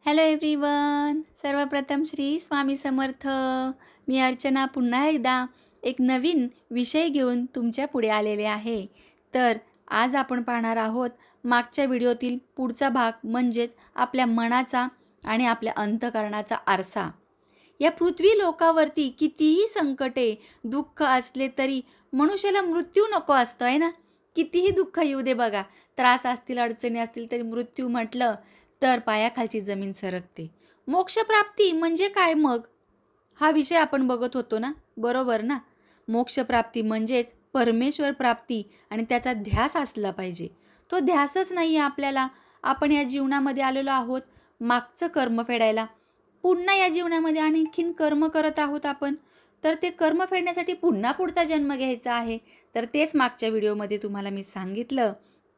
Hello everyone. सर्वप्रथम श्री स्वामी समर्थ. मी अर्चना पुन्हा एकदा एक नवीन विषय घेऊन तुमच्या पुढे आलेले आहे. तर आज आपण पाहणार आहोत मागच्या व्हिडिओतील पुढचा भाग, म्हणजेच आपल्या मनाचा आणि आपल्या अंतःकरणाचा आरसा. या पृथ्वी लोकावरती कितीही संकटे, दुःख असले तरी मनुष्याला मृत्यू नको असतो आहे ना. कितीही दुःख येऊ दे बघा, त्रास असतील, अडचणी असतील, तरी मृत्यू म्हटलं तर पायाखालची जमीन सरकते. मोक्षप्राप्ती म्हणजे काय मग? हा विषय आपण बघत होतो ना, बरोबर ना? मोक्षप्राप्ती म्हणजेच परमेश्वर प्राप्ती आणि त्याचा ध्यास असला पाहिजे. तो ध्यासच नाही आहे आपल्याला. आपण या जीवनामध्ये आलेलो आहोत मागचं कर्म फेडायला. पुन्हा या जीवनामध्ये आणखीन कर्म करत आहोत आपण. तर ते कर्म फेडण्यासाठी पुन्हा पुढचा जन्म घ्यायचा आहे. तर तेच मागच्या व्हिडिओमध्ये तुम्हाला मी सांगितलं.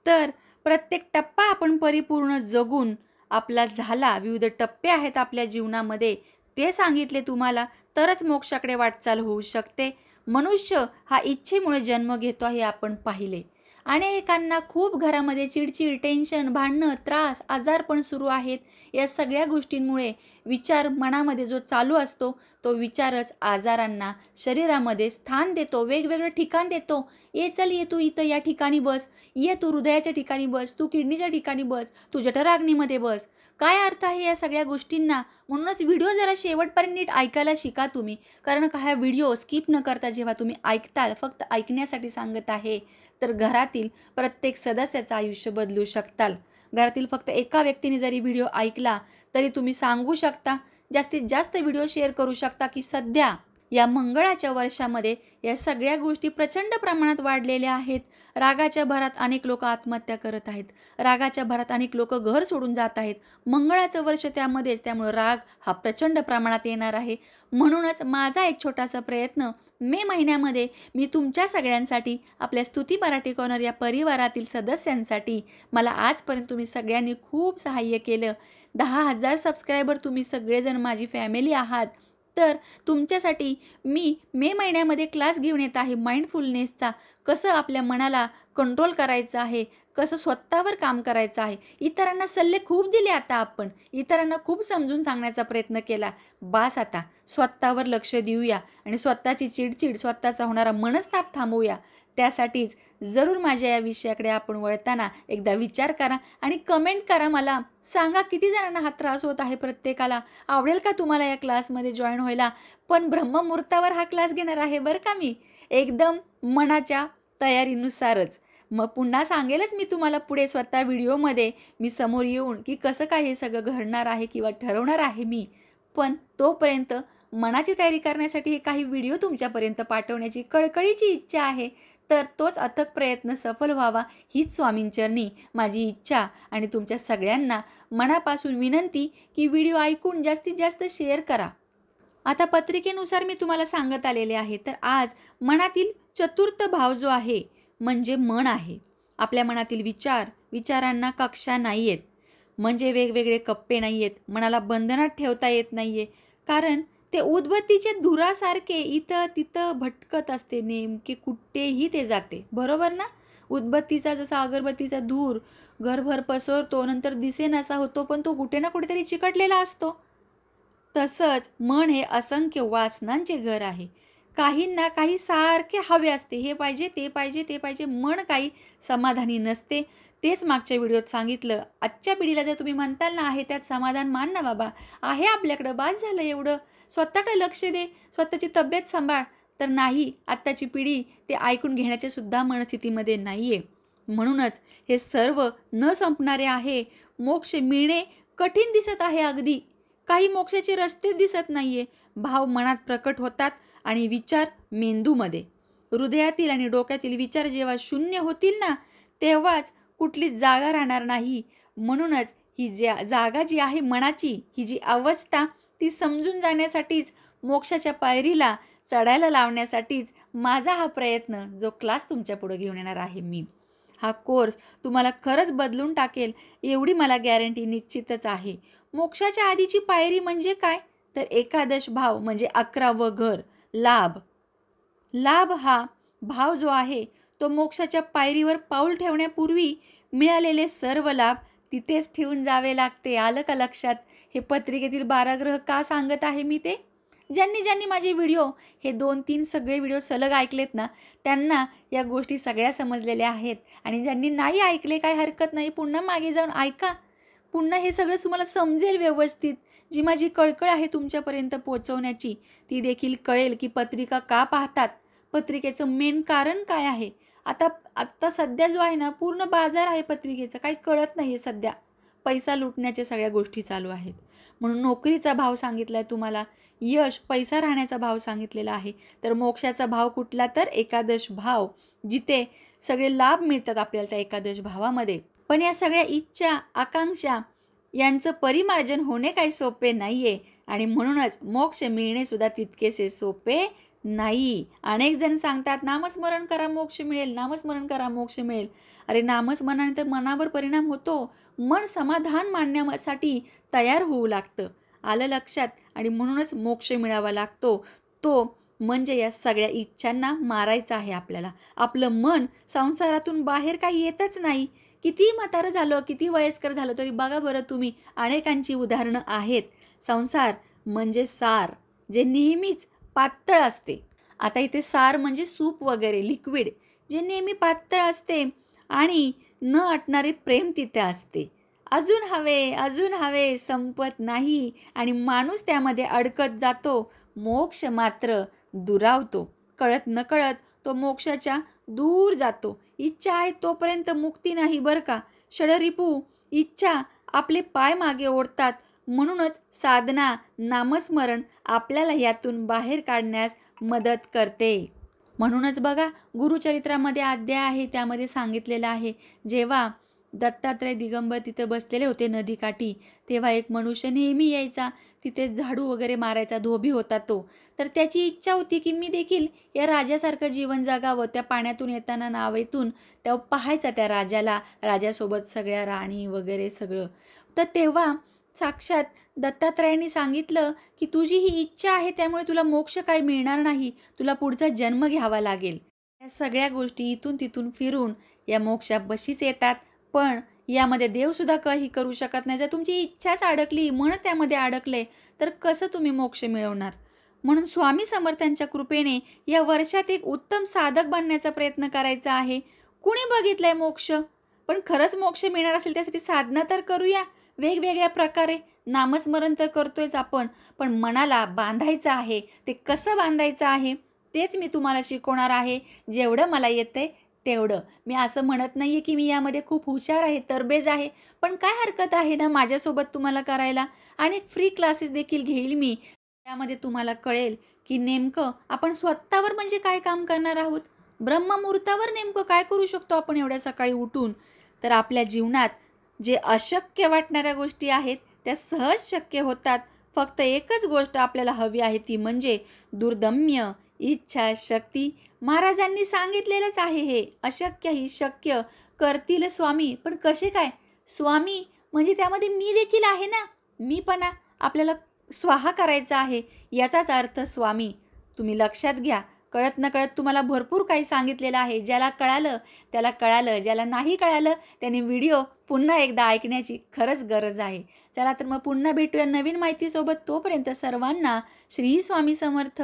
तर प्रत्येक टप्पा आपण परिपूर्ण जगून आपला झाला, विविध टप्पे आहेत आपल्या जीवनामध्ये, ते सांगितले तुम्हाला, तरच मोक्षाकडे वाटचाल होऊ शकते. मनुष्य हा इच्छेमुळे जन्म घेतो हे आपण पाहिले. अनेकांना खूप घरामध्ये चिडचिड, टेन्शन, भांडणं, त्रास, आजारपण सुरू आहेत. या सगळ्या गोष्टींमुळे विचार मनामध्ये जो चालू असतो तो विचारच आजारांना शरीरामध्ये स्थान देतो, वेगवेगळं ठिकाण देतो. ये चल, ये तू इथं या ठिकाणी बस, ये तू हृदयाच्या ठिकाणी बस, तू किडनीच्या ठिकाणी बस, तू जठराग्नीमध्ये बस. काय अर्थ आहे या सगळ्या गोष्टींना? म्हणूनच व्हिडिओ जरा शेवटपर्यंत नीट ऐकायला शिका तुम्ही. कारण का हा व्हिडिओ स्किप न करता जेव्हा तुम्ही ऐकताल, फक्त ऐकण्यासाठी सांगत आहे, तर घरातील प्रत्येक सदस्याचं आयुष्य बदलू शकताल. घरातील फक्त एका व्यक्तीने जरी व्हिडिओ ऐकला तरी तुम्ही सांगू शकता, जास्तीत जास्त व्हिडिओ शेअर करू शकता की सध्या या मंगळाच्या वर्षामध्ये या सगळ्या गोष्टी प्रचंड प्रमाणात वाढलेल्या आहेत. रागाच्या भरात अनेक लोक आत्महत्या करत आहेत. रागाच्या भरात अनेक लोक घर सोडून जात आहेत. मंगळाचं वर्ष त्यामध्येच, त्यामुळे राग हा प्रचंड प्रमाणात येणार आहे. म्हणूनच माझा एक छोटासा प्रयत्न, मे महिन्यामध्ये मी तुमच्या सगळ्यांसाठी, आपल्या स्तुती मराठी कॉर्नर या परिवारातील सदस्यांसाठी, मला आजपर्यंत तुम्ही सगळ्यांनी खूप सहाय्य केलं. 10,000 सबस्क्रायबर तुम्ही सगळेजण माझी फॅमिली आहात. तर तुमच्यासाठी मी मे महिन्यामध्ये क्लास घेऊन येत आहे माइंडफुलनेसचा. कसं आपल्या मनाला कंट्रोल करायचं आहे, कसं स्वतःवर काम करायचं आहे. इतरांना सल्ले खूप दिले आता आपण, इतरांना खूप समजून सांगण्याचा प्रयत्न केला. बास, आता स्वतःवर लक्ष देऊया आणि स्वतःची चिडचिड, स्वतःचा होणारा मनस्ताप थांबवूया. त्यासाठीच जरूर माझ्या या विषयाकडे आपण वळताना एकदा विचार करा आणि कमेंट करा. मला सांगा किती जणांना हा त्रास होत आहे. प्रत्येकाला आवडेल का तुम्हाला या क्लासमध्ये जॉईन व्हायला? पण ब्रह्ममुहूर्तावर हा क्लास घेणार आहे बरं का मी, एकदम मनाच्या तयारीनुसारच. मग पुन्हा सांगेलच मी तुम्हाला पुढे स्वतः व्हिडिओमध्ये मी समोर येऊन की कसं काय हे सगळं घडणार आहे किंवा ठरवणार आहे मी. पण तोपर्यंत मनाची तयारी करण्यासाठी हे काही व्हिडिओ तुमच्यापर्यंत पाठवण्याची कळकळीची इच्छा आहे. तर तोच अथक प्रयत्न सफल व्हावा हीच स्वामींचरणी माझी इच्छा आणि तुमच्या सगळ्यांना मनापासून विनंती की व्हिडिओ ऐकून जास्तीत जास्त शेअर करा. आता पत्रिकेनुसार मी तुम्हाला सांगत आलेले आहे. तर आज मनातील चतुर्थ भाव जो आहे म्हणजे मन आहे. आपल्या मनातील विचारांना कक्षा नाही आहेत. म्हणजे वेगवेगळे कप्पे नाही आहेत. मनाला बंधनात ठेवता येत नाही आहे. कारण ते उदबत्तीचे धुरासारखे इथं तिथं भटकत असते, नेमके कुठेही ते जाते. बरोबर ना? उदबत्तीचा जसा अगरबत्तीचा धूर घरभर पसरतो, नंतर दिसेनासा होतो, पण तो कुठे ना कुठेतरी चिकटलेला असतो. तसंच मन हे असंख्य वासनांचे घर आहे. काहींना काही सारखे हवे असते, हे पाहिजे, ते पाहिजे, ते पाहिजे. मन काही समाधानी नसते. तेच मागच्या व्हिडिओत सांगितलं. आजच्या पिढीला जर तुम्ही म्हणताल ना, आहे त्यात समाधान मान ना बाबा, आहे आपल्याकडं, बास झालं एवढं, स्वतःकडे लक्ष दे, स्वतःची तब्येत सांभाळ. तर नाही, आत्ताची पिढी ते ऐकून घेण्याच्या सुद्धा मनस्थितीमध्ये नाही आहे. म्हणूनच हे सर्व न संपणारे आहे. मोक्ष मिळणे कठीण दिसत आहे अगदी. काही मोक्षाचे रस्ते दिसत नाहीये. भाव मनात प्रकट होतात आणि विचार मेंदूमध्ये. हृदयातील आणि डोक्यातील विचार जेव्हा शून्य होतील ना, तेव्हाच कुठलीच जागा राहणार नाही. म्हणूनच ही जागा जी आहे मनाची, ही जी अवस्था, ती समजून जाण्यासाठीच, मोक्षाच्या पायरीला चढायला लावण्यासाठीच माझा हा प्रयत्न, जो क्लास तुमच्या पुढे घेऊन येणार आहे मी. हा कोर्स तुम्हाला खरंच बदलून टाकेल एवढी मला गॅरंटी निश्चितच आहे. मोक्षाच्या आधीची पायरी म्हणजे काय? तर एकादश भाव म्हणजे 11वं घर, लाभ. लाभ हा भाव जो आहे तो मोक्षाच्या पायरीवर पाऊल ठेवण्यापूर्वी मिळालेले सर्व लाभ तिथेच ठेवून जावे लागते. आलं का लक्षात? हे पत्रिकेतील 12 ग्रह का सांगत आहे मी ते? ज्यांनी ज्यांनी माझे व्हिडिओ हे 2-3 सगळे व्हिडिओ सलग ऐकलेत ना, त्यांना या गोष्टी सगळ्या समजलेल्या आहेत. आणि ज्यांनी नाही ऐकले काही हरकत नाही, पुन्हा मागे जाऊन ऐका. पुन्हा हे सगळं तुम्हाला समजेल व्यवस्थित. जी माझी कळकळ आहे तुमच्यापर्यंत पोहोचवण्याची, ती देखील कळेल की पत्रिका का पाहतात? पत्रिकेचं मेन कारण काय आहे? आता आत्ता सध्या जो आहे ना, पूर्ण बाजार आहे पत्रिकेचा. काही कळत नाही आहे सध्या. पैसा लुटण्याच्या सगळ्या गोष्टी चालू आहेत. म्हणून नोकरीचा भाव सांगितला आहे तुम्हाला, यश, पैसा राहण्याचा भाव सांगितलेला आहे. तर मोक्षाचा भाव कुठला? तर एकादश भाव, जिथे सगळे लाभ मिळतात आपल्याला त्या एकादश भावामध्ये. पण या सगळ्या इच्छा, आकांक्षा यांचं परिमार्जन होणे काही सोपे नाही आहे. आणि म्हणूनच मोक्ष मिळणे सुद्धा तितकेसे सोपे नाही. अनेक जण सांगतात नामस्मरण करा मोक्ष मिळेल, नामस्मरण करा मोक्ष मिळेल. अरे नामस्मरणाने तर मनावर परिणाम होतो. मन समाधान मानण्यासाठी तयार होऊ लागतं. आलं लक्षात? आणि म्हणूनच मोक्ष मिळावा लागतो. तो म्हणजे या सगळ्या इच्छांना मारायचा आहे आपल्याला. आपलं मन संसारातून बाहेर काही येतच नाही. किती म्हातारं झालं, किती वयस्कर झालं तरी बघा बरं तुम्ही, अनेकांची उदाहरणं आहेत. संसार म्हणजे सार, जे नेहमीच पातळ असते. आता इथे सार म्हणजे सूप वगैरे लिक्विड, जे नेहमी पातळ असते आणि न आटणारे प्रेम तिथे असते. अजून हवे संपत नाही आणि माणूस त्यामध्ये अडकत जातो. मोक्ष मात्र दुरावतो. कळत नकळत तो मोक्षाच्या दूर जातो. इच्छा आहे तोपर्यंत मुक्ती नाही बरं का. षडरिपू इच्छा आपले पाय मागे ओढतात. म्हणूनच साधना, नामस्मरण आपल्याला यातून बाहेर काढण्यास मदत करते. म्हणूनच बघा गुरुचरित्रामध्ये अध्याय आहे, त्यामध्ये सांगितलेलं आहे, जेव्हा दत्तात्रय दिगंबर तिथे बसलेले होते नदीकाठी, तेव्हा एक मनुष्य नेहमी यायचा, तिथे झाडू वगैरे मारायचा, धोबी होता तो. तर त्याची इच्छा होती की मी देखील या राजासारखं जीवन जगावं. त्या पाण्यातून येताना नावेतून तेव्हा पाहायचा त्या राजाला, राजासोबत सगळ्या राणी वगैरे सगळं. तर तेव्हा साक्षात दत्तात्रयांनी सांगितलं की तुझी ही इच्छा आहे, त्यामुळे तुला मोक्ष काही मिळणार नाही, तुला पुढचा जन्म घ्यावा लागेल. या सगळ्या गोष्टी इथून तिथून फिरून या मोक्षापाशीच येतात. पण यामध्ये देवसुद्धा काही करू शकत नाही. जर तुमची इच्छाच अडकली, मन त्यामध्ये अडकले, तर कसं तुम्ही मोक्ष मिळवणार? म्हणून स्वामी समर्थांच्या कृपेने या वर्षात एक उत्तम साधक बनण्याचा प्रयत्न करायचा आहे. कुणी बघितलंय मोक्ष? पण खरंच मोक्ष मिळणार असेल त्यासाठी साधना तर करूया वेगवेगळ्या प्रकारे. नामस्मरण तर करतोयच आपण, पण मनाला बांधायचं आहे. ते कसं बांधायचं आहे तेच मी तुम्हाला शिकवणार आहे, जेवढं मला येतंय तेवढं. मी असं म्हणत नाहीये की मी यामध्ये खूप हुशार आहे, तरबेज आहे, पण काय हरकत आहे ना माझ्यासोबत तुम्हाला करायला. आणि फ्री क्लासेस देखील घेईल मी. त्यामध्ये तुम्हाला कळेल की नेमकं आपण स्वतःवर म्हणजे काय काम करणार आहोत. ब्रह्ममुहूर्तावर नेमकं काय करू शकतो आपण एवढ्या सकाळी उठून. तर आपल्या जीवनात जे अशक्य वाटणाऱ्या गोष्टी आहेत त्या सहज शक्य होतात. फक्त एकच गोष्ट आपल्याला हवी आहे, ती म्हणजे दुर्दम्य इच्छाशक्ती. महाराजांनी सांगितलेलंच आहे, हे अशक्य ही शक्य करतील स्वामी. पण कसे काय स्वामी? म्हणजे त्यामध्ये मी देखील आहे ना. मीपणा आपल्याला स्वाहा करायचा आहे, याचाच अर्थ स्वामी. तुम्ही लक्षात घ्या. कळत नकळत तुम्हाला भरपूर काही सांगितलेलं आहे. ज्याला कळालं त्याला कळालं, ज्याला नाही कळालं त्याने व्हिडिओ पुन्हा एकदा ऐकण्याची खरंच गरज आहे. चला तर मग पुन्हा भेटूया नवीन माहितीसोबत. तोपर्यंत सर्वांना श्री स्वामी समर्थ.